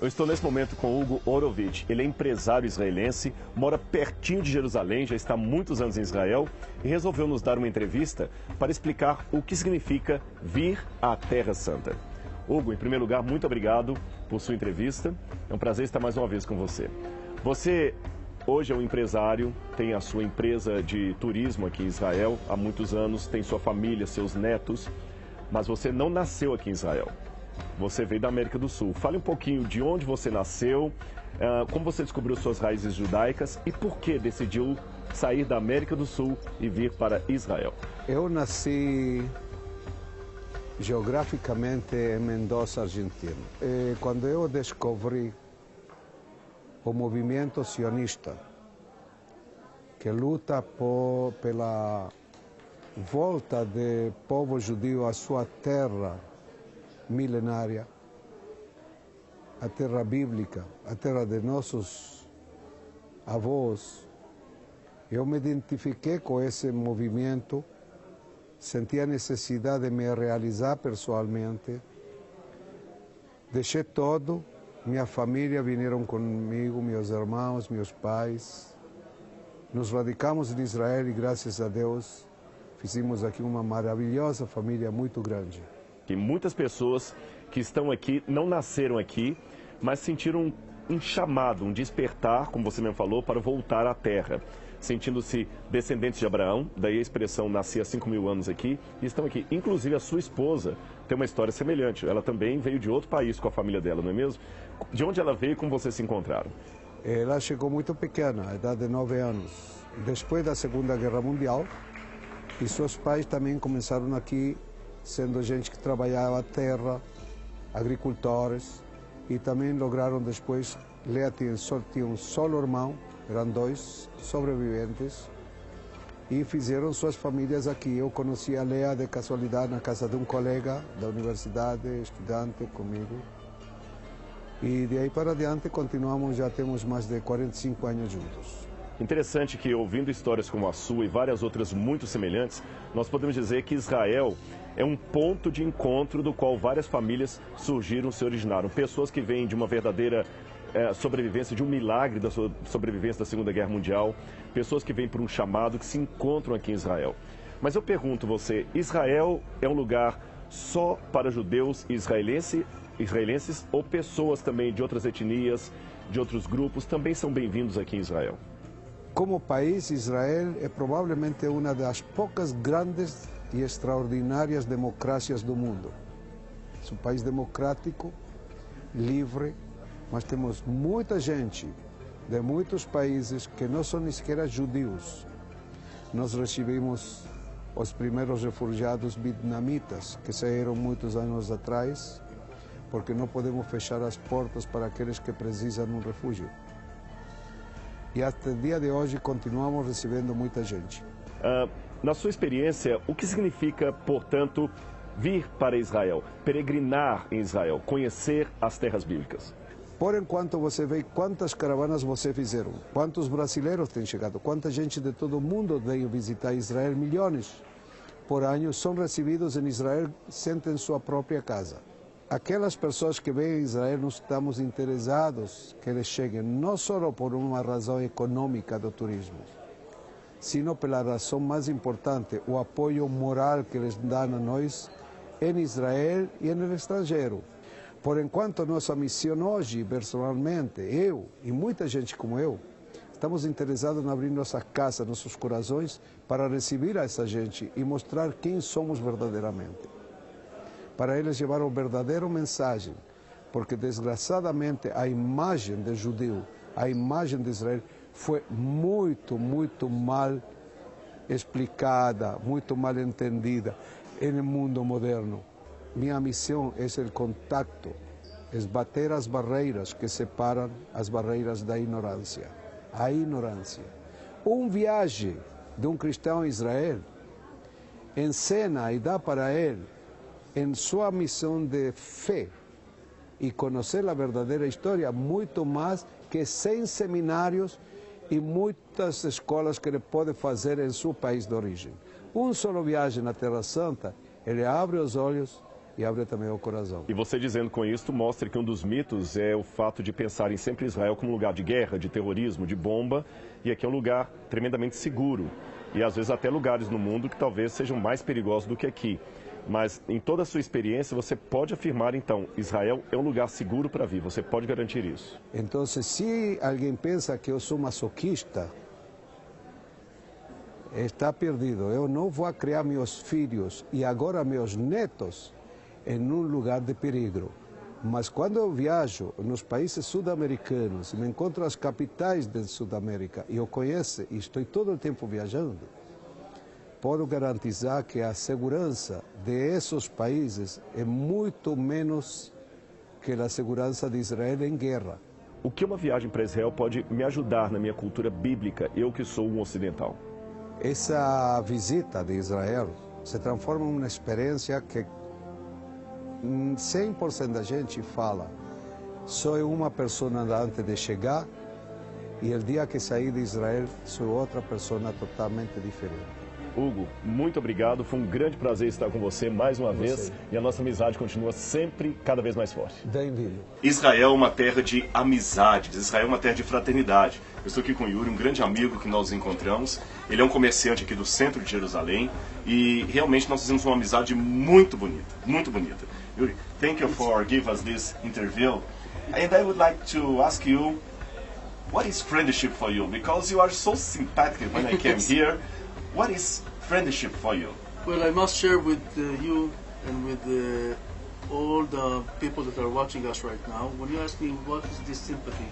Eu estou nesse momento com Hugo Horovitch. Ele é empresário israelense, mora pertinho de Jerusalém, já está há muitos anos em Israel e resolveu nos dar uma entrevista para explicar o que significa vir à Terra Santa. Hugo, em primeiro lugar, muito obrigado por sua entrevista. É um prazer estar mais uma vez com você. Você hoje é um empresário, tem a sua empresa de turismo aqui em Israel há muitos anos, tem sua família, seus netos, mas você não nasceu aqui em Israel. Você veio da América do Sul. Fale um pouquinho de onde você nasceu, como você descobriu suas raízes judaicas e por que decidiu sair da América do Sul e vir para Israel. Eu nasci geograficamente em Mendoza, Argentina. Quando eu descobri o movimento sionista, que luta pela volta do povo judeu à sua terra milenária, a terra bíblica, a terra de nossos avós, eu me identifiquei com esse movimento, senti a necessidade de me realizar pessoalmente, deixei todo, minha família vieram comigo, meus irmãos, meus pais, nos radicamos em Israel e graças a Deus fizemos aqui uma maravilhosa família muito grande. Que muitas pessoas que estão aqui não nasceram aqui, mas sentiram um chamado, um despertar, como você mesmo falou, para voltar à terra. Sentindo-se descendentes de Abraão, daí a expressão nasci há 5.000 anos aqui, e estão aqui. Inclusive a sua esposa tem uma história semelhante. Ela também veio de outro país com a família dela, não é mesmo? De onde ela veio e como vocês se encontraram? Ela chegou muito pequena, a idade de 9 anos. Depois da Segunda Guerra Mundial, e seus pais também começaram aqui, sendo gente que trabalhava a terra, agricultores, e também lograram depois, Lea tinha um só irmão, eram 2 sobreviventes, e fizeram suas famílias aqui. Eu conheci a Lea de casualidade na casa de um colega da universidade, estudante comigo, e de aí para adiante continuamos, já temos mais de 45 anos juntos. Interessante que, ouvindo histórias como a sua e várias outras muito semelhantes, nós podemos dizer que Israel é um ponto de encontro do qual várias famílias surgiram, se originaram. Pessoas que vêm de uma verdadeira sobrevivência, de um milagre da sobrevivência da Segunda Guerra Mundial, pessoas que vêm por um chamado, que se encontram aqui em Israel. Mas eu pergunto você, Israel é um lugar só para judeus e israelenses ou pessoas também de outras etnias, de outros grupos, também são bem-vindos aqui em Israel? Como país, Israel é provavelmente uma das poucas grandes e extraordinárias democracias do mundo. É um país democrático, livre, mas temos muita gente de muitos países que não são nem sequer judeus. Nós recebemos os primeiros refugiados vietnamitas, que saíram muitos anos atrás, porque não podemos fechar as portas para aqueles que precisam de um refúgio. E até o dia de hoje continuamos recebendo muita gente. Na sua experiência, o que significa, portanto, vir para Israel, peregrinar em Israel, conhecer as terras bíblicas? Por enquanto você vê quantas caravanas você fizeram, quantos brasileiros têm chegado, quanta gente de todo o mundo veio visitar Israel, milhões por ano são recebidos em Israel, sentem sua própria casa. Aquelas pessoas que vêm a Israel, nós estamos interessados que eles cheguem, não só por uma razão econômica do turismo, sino pela razão mais importante, o apoio moral que eles dão a nós em Israel e no estrangeiro. Por enquanto, nossa missão hoje, personalmente, eu e muita gente como eu, estamos interessados em abrir nossa casa, nossos corações, para receber a essa gente e mostrar quem somos verdadeiramente. Para eles levar a verdadeira mensagem, porque desgraçadamente a imagem de judeu, a imagem de Israel foi muito, muito mal explicada, muito mal entendida no mundo moderno. Minha missão é o contato, é bater as barreiras que separam as barreiras da ignorância. A ignorância. Viagem de um cristão a Israel ensina e dá para ele, em sua missão de fé e conhecer a verdadeira história, muito mais que 100 seminários e muitas escolas que ele pode fazer em seu país de origem. Só viagem na Terra Santa, ele abre os olhos, e abre também o coração. E você dizendo com isso mostra que um dos mitos é o fato de pensarem sempre Israel como um lugar de guerra, de terrorismo, de bomba, e aqui é um lugar tremendamente seguro. E às vezes até lugares no mundo que talvez sejam mais perigosos do que aqui. Mas em toda a sua experiência você pode afirmar então, Israel é um lugar seguro para vir, você pode garantir isso. Então, se alguém pensa que eu sou masoquista, está perdido. Eu não vou criar meus filhos e agora meus netos em um lugar de perigo. Mas quando eu viajo nos países sul-americanos, me encontro as capitais de Sudamérica e eu conheço e estou todo o tempo viajando, posso garantizar que a segurança desses países é muito menos que a segurança de Israel em guerra. O que uma viagem para Israel pode me ajudar na minha cultura bíblica, eu que sou um ocidental? Essa visita de Israel se transforma em uma experiência que 100% da gente fala. Sou uma pessoa antes de chegar e o dia que saí de Israel sou outra pessoa totalmente diferente. Hugo, muito obrigado, foi um grande prazer estar com você mais uma vez e a nossa amizade continua sempre cada vez mais forte. Bem-vindo. Israel é uma terra de amizades, Israel é uma terra de fraternidade. Eu estou aqui com o Yuri, um grande amigo que nós encontramos. Ele é um comerciante aqui do centro de Jerusalém e realmente nós fizemos uma amizade muito bonita, muito bonita. Yuri, thank you for giving us this interview. And I would like to ask you, what is friendship for you? Because you are so sympathetic when I came here. What is friendship for you? Well, I must share with you and with all the people that are watching us right now. When you ask me what is this sympathy,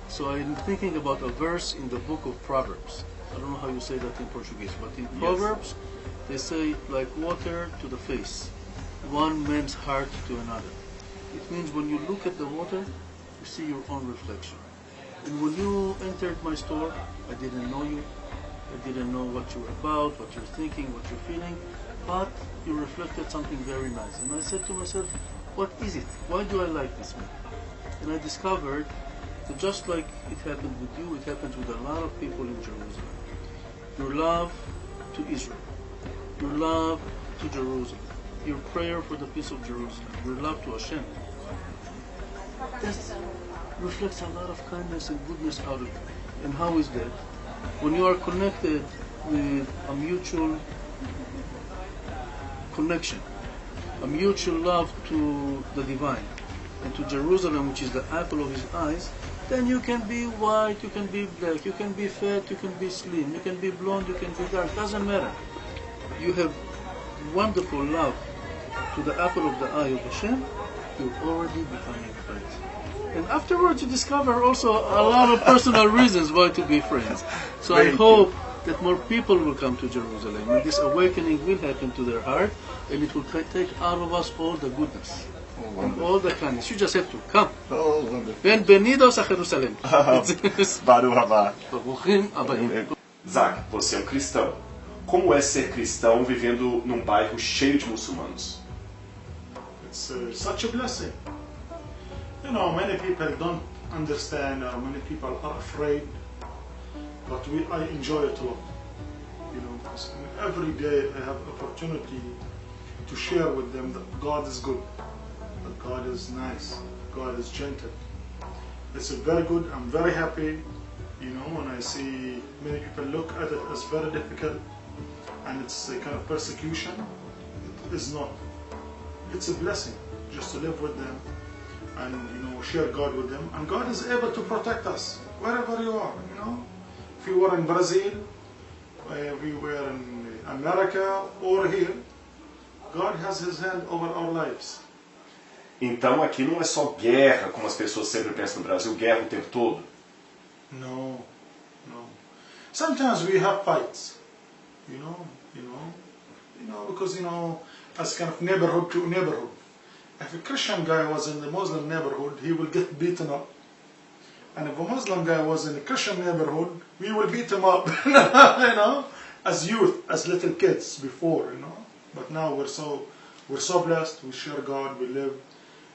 so I'm thinking about a verse in the book of Proverbs. I don't know how you say that in Portuguese, but in Proverbs, they say like water to the face, one man's heart to another. It means when you look at the water, you see your own reflection. And when you entered my store, I didn't know you. I didn't know what you were about, what you're thinking, what you're feeling, but you reflected something very nice. And I said to myself, what is it? Why do I like this man? And I discovered that just like it happened with you, it happens with a lot of people in Jerusalem. Your love to Israel, your love to Jerusalem, your prayer for the peace of Jerusalem, your love to Hashem, that reflects a lot of kindness and goodness out of you. And how is that? When you are connected with a mutual connection, a mutual love to the divine and to Jerusalem, which is the apple of his eyes, then you can be white, you can be black, you can be fat, you can be slim, you can be blonde, you can be dark, doesn't matter. You have wonderful love to the apple of the eye of Hashem, you're already becoming friends. And afterwards you discover also a lot of personal reasons why to be friends. So I hope that more people will come to Jerusalem and this awakening will happen to their heart and it will take out of us all the goodness and all the kindness. You just have to come. Oh, wonderful. Bienvenidos a Jerusalem. Baruch haba. Baruchim abayim. Zach, você é um cristão. Como é ser cristão vivendo num bairro cheio de muçulmanos? It's such a blessing. You know, many people don't understand, or many people are afraid, but I enjoy it a lot. You know, because every day I have opportunity to share with them that God is good, that God is nice, God is gentle. It's very good. I'm very happy. You know, when I see many people look at it as very difficult, and it's a kind of persecution. It is not. It's a blessing just to live with them and, you know, share God with them. And God is able to protect us wherever you are, you know. If you were in Brazil, if you were in America or here, God has His hand over our lives. Então aqui não é só guerra, como as pessoas sempre pensam no Brasil, guerra o tempo todo. No, no. Sometimes we have fights, you know, because, you know, as kind of neighborhood to neighborhood. If a Christian guy was in the Muslim neighborhood, he will get beaten up. And if a Muslim guy was in a Christian neighborhood, we will beat him up, you know, as youth, as little kids before, you know. But now we're so blessed, we share God, we live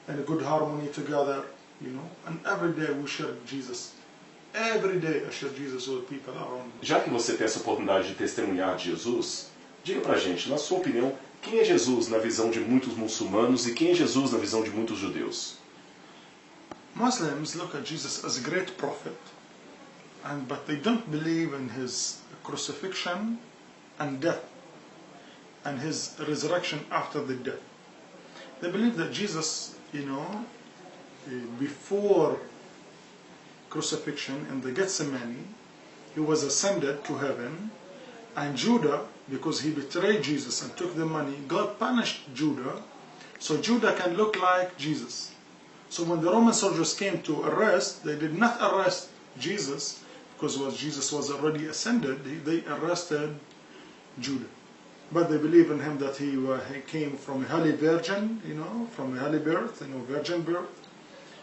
in a good harmony together, you know, and every day we share Jesus. Every day I share Jesus with people around me. Já que você tem essa oportunidade de testemunhar de Jesus, diga pra gente, na sua opinião, Quem é Jesus na visão de muitos muçulmanos e quem é Jesus na visão de muitos judeus? Muslims look at Jesus as a great prophet, but they don't believe in his crucifixion and death and his resurrection after the death. They believe that Jesus, before crucifixion in the Gethsemane, he was ascended to heaven, and Judah, because he betrayed Jesus and took the money, God punished Judah, so Judah can look like Jesus. So when the Roman soldiers came to arrest, they did not arrest Jesus, because Jesus was already ascended, they arrested Judah. But they believe in him that he came from a holy virgin, from a holy birth, virgin birth.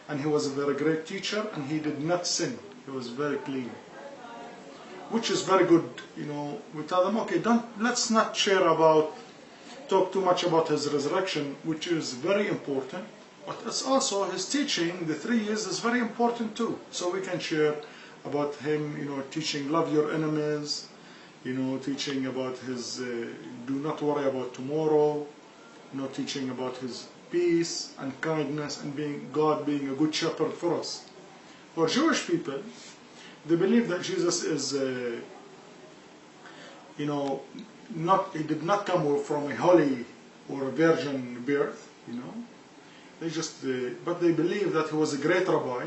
And he was a very great teacher, and he did not sin. He was very clean. Which is very good, we tell them, okay, let's not talk too much about his resurrection, which is very important. But it's also his teaching, the 3 years is very important too. So we can share about him, teaching love your enemies, teaching about his do not worry about tomorrow, teaching about his peace and kindness and God being a good shepherd for us. For Jewish people, they believe that Jesus is, he did not come from a holy or a virgin birth, but they believe that he was a great rabbi,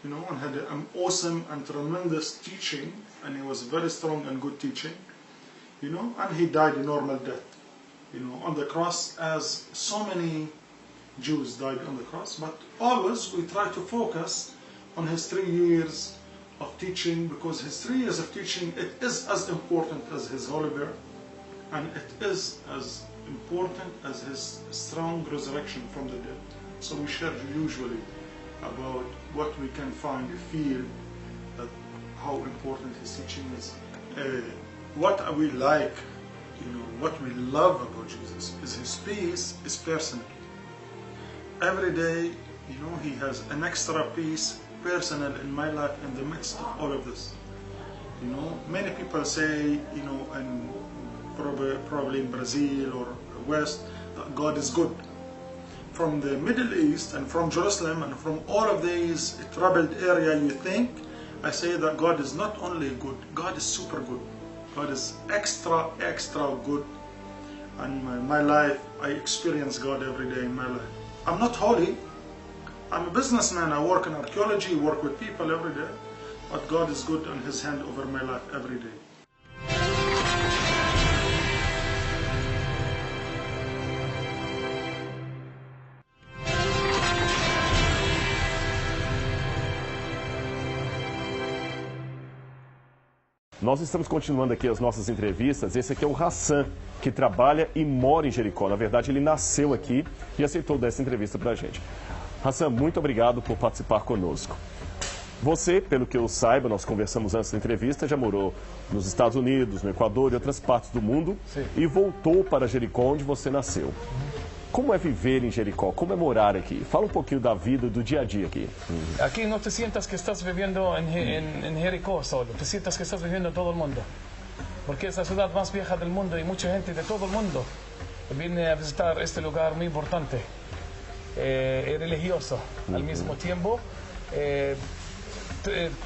and had an awesome and tremendous teaching, and he was very strong and good teaching, and he died a normal death, on the cross, as so many Jews died on the cross. But always we try to focus on his 3 years of teaching, because his 3 years of teaching, it is as important as his holy birth, and it is as important as his strong resurrection from the dead. So we share usually about what we can find, feel that how important his teaching is. What we like, what we love about Jesus is his peace is personal. Every day, he has an extra peace personal in my life in the midst of all of this. Many people say, and probably in Brazil or West, that God is good. From the Middle East and from Jerusalem and from all of these troubled area, you think, I say that God is not only good, God is super good. God is extra good. And in my life, I experience God every day in my life. I'm not holy. I'm a businessman. I work in archaeology, work with people every day. But God is good and his hand over my life every day. Nós estamos continuando aqui as nossas entrevistas. Esse aqui é o Hassan, que trabalha e mora em Jericó. Na verdade, ele nasceu aqui e aceitou dar essa entrevista para a gente. Hassan, muito obrigado por participar conosco. Você, pelo que eu saiba, nós conversamos antes da entrevista, já morou nos Estados Unidos, no Equador e outras partes do mundo. Sim. E voltou para Jericó, onde você nasceu. Como é viver em Jericó? Como é morar aqui? Fala um pouquinho da vida, do dia a dia aqui. Aquí no te sientas que estás viviendo en Jericó solo, te sientas que estás viviendo en todo el mundo. Porque es la ciudad más vieja del mundo y mucha gente de todo el mundo viene a visitar este lugar muy importante y religioso al mismo tiempo.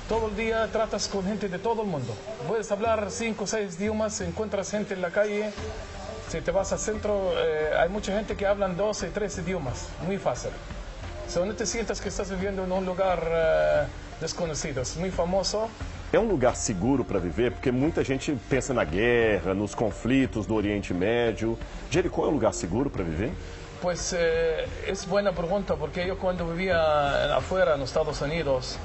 Todo el día tratas con gente de todo el mundo. Puedes hablar 5 o 6 idiomas, encuentras gente en la calle. Si te vas al centro, hay mucha gente que habla 2 y 3 idiomas, muy fácil. No te sientas que estás viviendo en un lugar desconhecido, es muy famoso. É um lugar seguro para viver? Porque muita gente pensa na guerra, nos conflitos do Oriente Médio. Jericó é um lugar seguro para viver? Pues es buena pregunta, porque yo cuando vivía afuera en los Estados Unidos,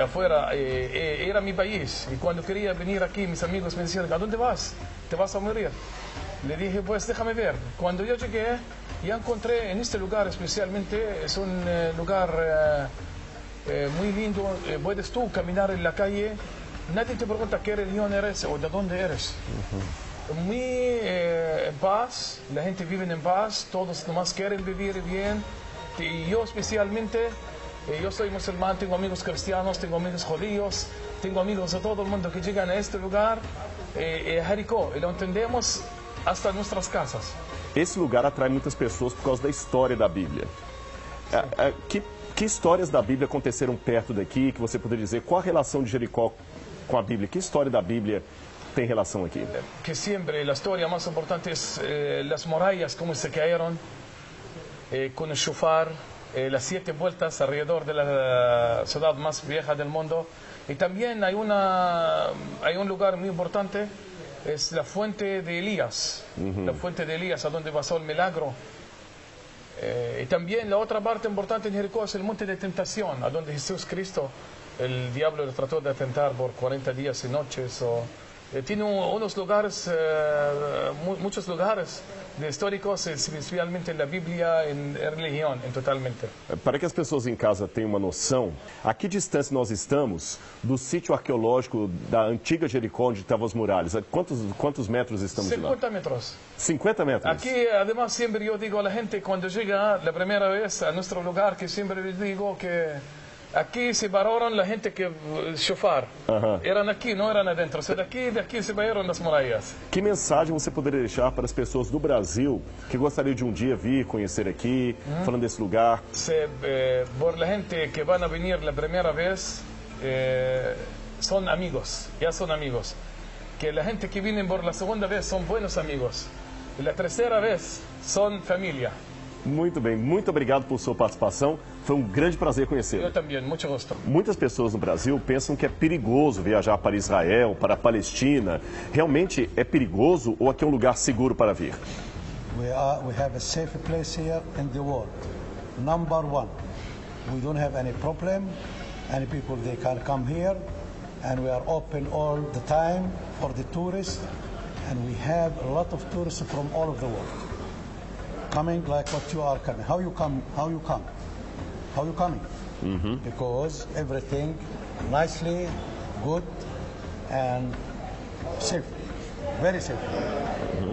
afuera era mi país, y cuando quería venir aquí mis amigos me decían, ¿a dónde vas? ¿Te vas a morir? Le dije, pues déjame ver. Cuando yo llegué, ya encontré en este lugar especialmente, es un lugar muy lindo, puedes tú caminar en la calle, nadie te pregunta qué religión eres o de dónde eres. Muy en paz, la gente vive en paz, todos nomás quieren vivir bien, y yo especialmente, yo soy musulmán, tengo amigos cristianos, tengo amigos judíos, tengo amigos de todo el mundo que llegan a este lugar, Jericó, y lo entendemos hasta nuestras casas. Esse lugar atrai muitas pessoas por causa da história da Bíblia. Que histórias da Bíblia aconteceram perto daqui, que você poderia dizer? Qual a relação de Jericó com a Bíblia? Que história da Bíblia tem relação aqui? Que siempre la historia más importante es las murallas, cómo se cayeron con el shofar, las 7 vueltas alrededor de la ciudad más vieja del mundo. Y también hay un lugar muy importante, es la fuente de Elías, la fuente de Elías, a donde pasó el milagro. Y también la otra parte importante en Jericó es el monte de tentación, a donde Jesús Cristo, el diablo le trató de tentar por 40 días y noches. Tiene unos lugares, muchos lugares históricos, especialmente en la Bíblia, em religião, totalmente. Para que as pessoas em casa tenham uma noção, a que distância nós estamos do sítio arqueológico da antiga Jericó, onde estavam as muralhas? Quantos metros estamos de lá? 50 metros. 50 metros? Aquí, además, siempre yo digo a la gente, cuando llega la primera vez a nuestro lugar, que siempre les digo que aquí se pararon la gente que shofar. Eram aqui, não eram adentro. Daqui se pararam nas muralhas. Que mensagem você poderia deixar para as pessoas do Brasil que gostariam de um dia vir conhecer aqui, falando desse lugar? Por la gente que van a venir la primera vez, son amigos, ya son amigos. Que la gente que viene por la segunda vez son buenos amigos. Y la tercera vez son familia. Muito bem, muito obrigado por sua participação. Foi um grande prazer conhecê-lo. Eu também, muito gosto. Muitas pessoas no Brasil pensam que é perigoso viajar para Israel, para a Palestina. Realmente é perigoso ou aqui é um lugar seguro para vir? We have a safe place here in the world. Number one, we don't have any problem. Any people, they can come here, and we are open all the time for the tourists. And we have a lot of tourists from all over the world coming like what you are coming. How you come? How you come? How you coming? Because everything nicely, good, and safe, very safe.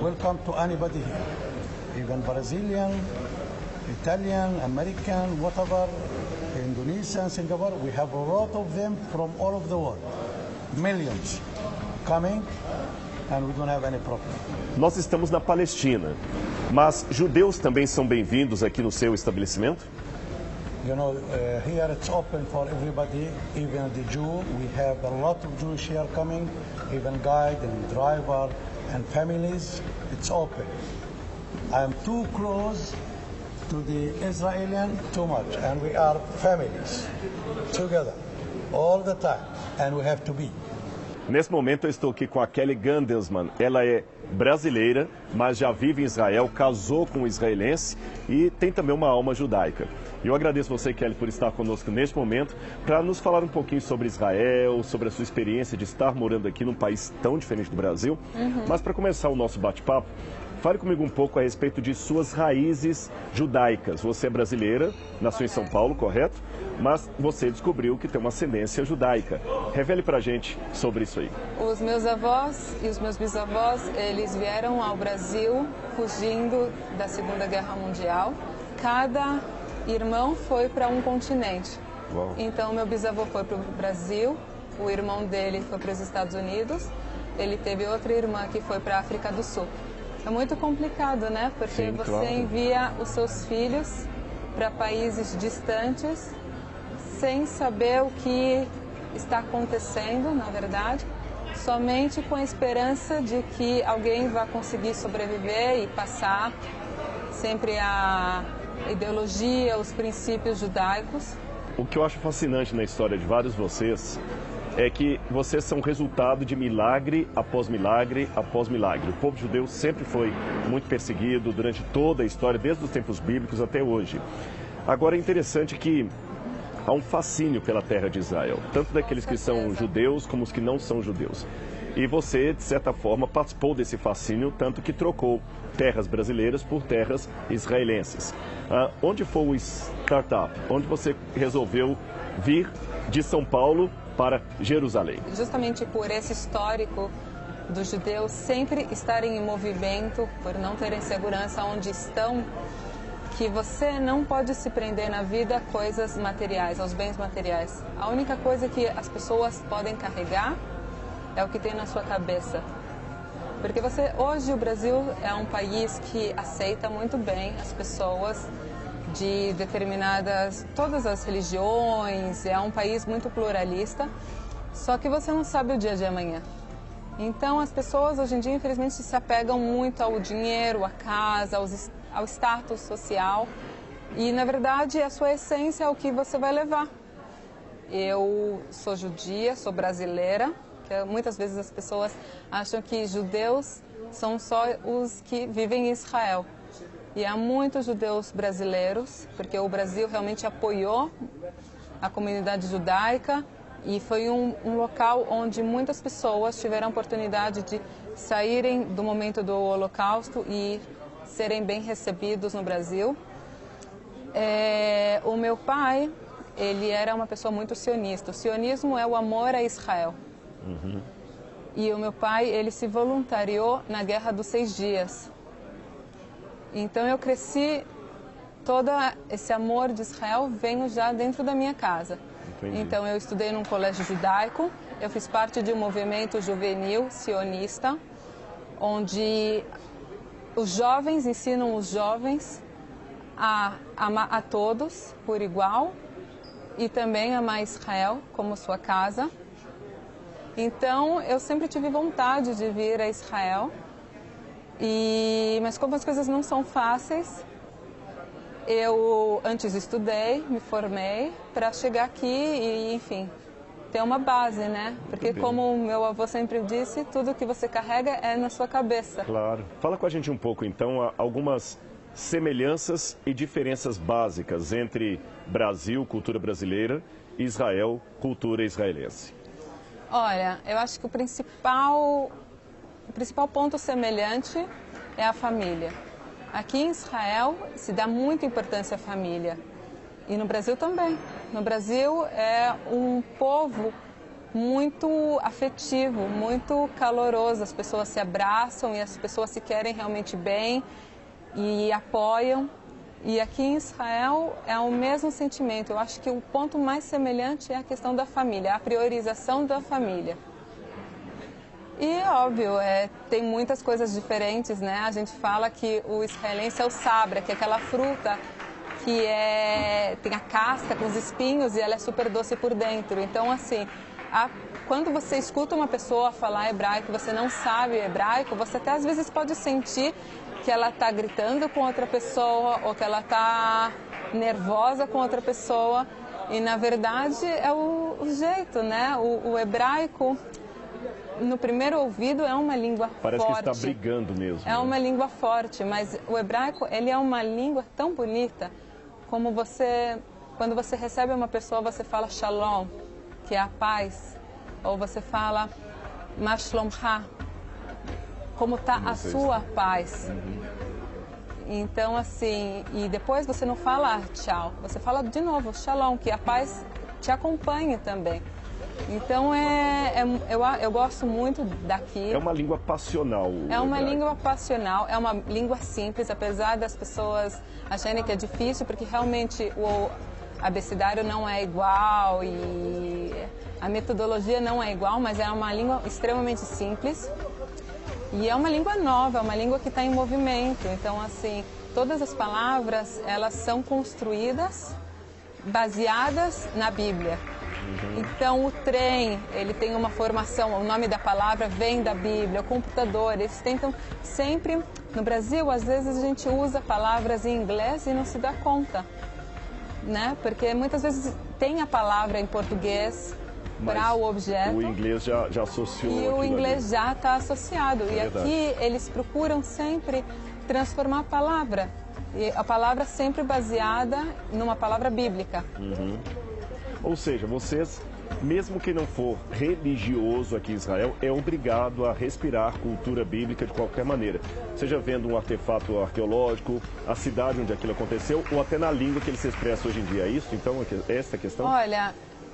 Welcome to anybody here, even Brazilian, Italian, American, whatever, Indonesian, Singapore. We have a lot of them from all over the world, millions coming, and we don't have any problem. Nós estamos na Palestina, mas judeus também são bem-vindos aqui no seu estabelecimento? You know, here it's open for everybody, even the Jew. We have a lot of Jewish here coming, even guide and driver and families. It's open. I am too close to the Israeli too much, and we are families together all the time, and we have to be. Nesse momento eu estou aqui com a Kelly Gandelsman. Ela é brasileira, mas já vive em Israel, casou com um israelense e tem também uma alma judaica. E eu agradeço você, Kelly, por estar conosco neste momento para nos falar um pouquinho sobre Israel, sobre a sua experiência de estar morando aqui num país tão diferente do Brasil. Mas para começar o nosso bate-papo, fale comigo um pouco a respeito de suas raízes judaicas. Você é brasileira, nasceu em São Paulo, correto? Mas você descobriu que tem uma ascendência judaica. Revele pra gente sobre isso aí. Os meus avós e os meus bisavós, eles vieram ao Brasil fugindo da Segunda Guerra Mundial. Cada irmão foi para um continente. Uau. Então, meu bisavô foi para o Brasil, o irmão dele foi para os Estados Unidos, ele teve outra irmã que foi para a África do Sul. É muito complicado, né? Porque Sim, você claro. envia os seus filhos para países distantes sem saber o que está acontecendo, na verdade, somente com a esperança de que alguém vai conseguir sobreviver e passar sempre a ideologia, os princípios judaicos. O que eu acho fascinante na história de vários de vocês é que vocês são resultado de milagre após milagre após milagre. O povo judeu sempre foi muito perseguido durante toda a história, desde os tempos bíblicos até hoje. Agora é interessante que há um fascínio pela terra de Israel, tanto daqueles que são judeus como os que não são judeus. E você, de certa forma, participou desse fascínio, tanto que trocou terras brasileiras por terras israelenses. Onde foi o startup? Onde você resolveu vir de São Paulo para Jerusalém? Justamente por esse histórico dos judeus sempre estarem em movimento, por não terem segurança onde estão, que você não pode se prender na vida a coisas materiais, aos bens materiais. A única coisa que as pessoas podem carregar é o que tem na sua cabeça. Porque hoje o Brasil é um país que aceita muito bem as pessoas de todas as religiões, é um país muito pluralista, só que você não sabe o dia de amanhã. Então as pessoas hoje em dia, infelizmente, se apegam muito ao dinheiro, à casa, ao status social e, na verdade, a sua essência é o que você vai levar. Eu sou judia, sou brasileira, que muitas vezes as pessoas acham que judeus são só os que vivem em Israel. E há muitos judeus brasileiros, porque o Brasil realmente apoiou a comunidade judaica e foi um local onde muitas pessoas tiveram a oportunidade de saírem do momento do Holocausto e serem bem recebidos no Brasil. O meu pai, ele era uma pessoa muito sionista. O sionismo é o amor a Israel. Uhum. E o meu pai, ele se voluntariou na Guerra dos 6 Dias. Então eu cresci, todo esse amor de Israel veio já dentro da minha casa. Entendi. Então eu estudei num colégio judaico, eu fiz parte de um movimento juvenil sionista, onde os jovens ensinam os jovens a amar a todos por igual e também amar Israel como sua casa. Então eu sempre tive vontade de vir a Israel. Mas como as coisas não são fáceis, eu antes estudei, me formei para chegar aqui e, enfim, ter uma base, né? Porque como o meu avô sempre disse, tudo que você carrega é na sua cabeça. Claro. Fala com a gente um pouco, então, algumas semelhanças e diferenças básicas entre Brasil, cultura brasileira, e Israel, cultura israelense. Olha, eu acho que o principal ponto semelhante é a família. Aqui em Israel se dá muita importância à família. E no Brasil também. No Brasil é um povo muito afetivo, muito caloroso. As pessoas se abraçam e as pessoas se querem realmente bem e apoiam. E aqui em Israel é o mesmo sentimento. Eu acho que o ponto mais semelhante é a questão da família, a priorização da família. E, óbvio, tem muitas coisas diferentes, né? A gente fala que o israelense é o sabra, que é aquela fruta que tem a casca com os espinhos e ela é super doce por dentro. Então, assim, quando você escuta uma pessoa falar hebraico, você não sabe hebraico, você até às vezes pode sentir que ela está gritando com outra pessoa ou que ela está nervosa com outra pessoa. E, na verdade, é o jeito, né? O hebraico, no primeiro ouvido, é uma língua Parece forte. Parece que está brigando mesmo. É uma língua forte, mas o hebraico, ele é uma língua tão bonita como quando você recebe uma pessoa, você fala shalom, que é a paz, ou você fala ma shlomcha, como está a sua paz. Uhum. Então, assim, e depois você não fala tchau, você fala de novo shalom, que a paz te acompanhe também. Então, eu gosto muito daqui. É uma língua passional. É uma língua passional, é uma língua simples, apesar das pessoas acharem que é difícil, porque realmente o abecedário não é igual e a metodologia não é igual, mas é uma língua extremamente simples. E é uma língua nova, é uma língua que está em movimento. Então, assim, todas as palavras, elas são construídas baseadas na Bíblia. Uhum. Então, o trem, ele tem uma formação, o nome da palavra vem da Bíblia, o computador, eles tentam sempre... No Brasil, às vezes, a gente usa palavras em inglês e não se dá conta, né? Porque muitas vezes tem a palavra em português para o objeto. O inglês já associou. E o inglês já está associado. É verdade. Aqui eles procuram sempre transformar a palavra. E a palavra sempre baseada numa palavra bíblica. Uhum. Ou seja, vocês, mesmo que não for religioso aqui em Israel, é obrigado a respirar cultura bíblica de qualquer maneira. Seja vendo um artefato arqueológico, a cidade onde aquilo aconteceu, ou até na língua que ele se expressa hoje em dia. É isso, então, essa é a questão? Olha,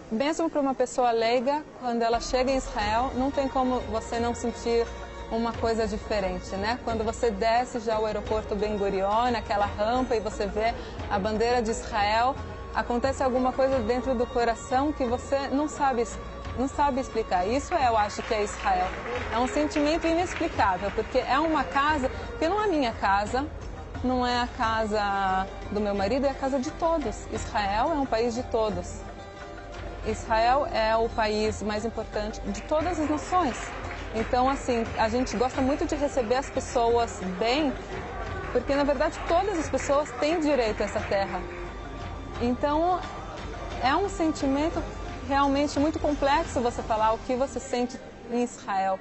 mesmo para uma pessoa leiga, quando ela chega em Israel, não tem como você não sentir uma coisa diferente, né? Quando você desce já o aeroporto Ben Gurion, aquela rampa, e você vê a bandeira de Israel, acontece alguma coisa dentro do coração que você não sabe não sabe explicar. Isso eu acho que é Israel. É um sentimento inexplicável, porque é uma casa, que não é minha casa, não é a casa do meu marido, é a casa de todos. Israel é um país de todos. Israel é o país mais importante de todas as nações. Então, assim, a gente gosta muito de receber as pessoas bem, porque, na verdade, todas as pessoas têm direito a essa terra. Então, é um sentimento realmente muito complexo você falar o que você sente em Israel.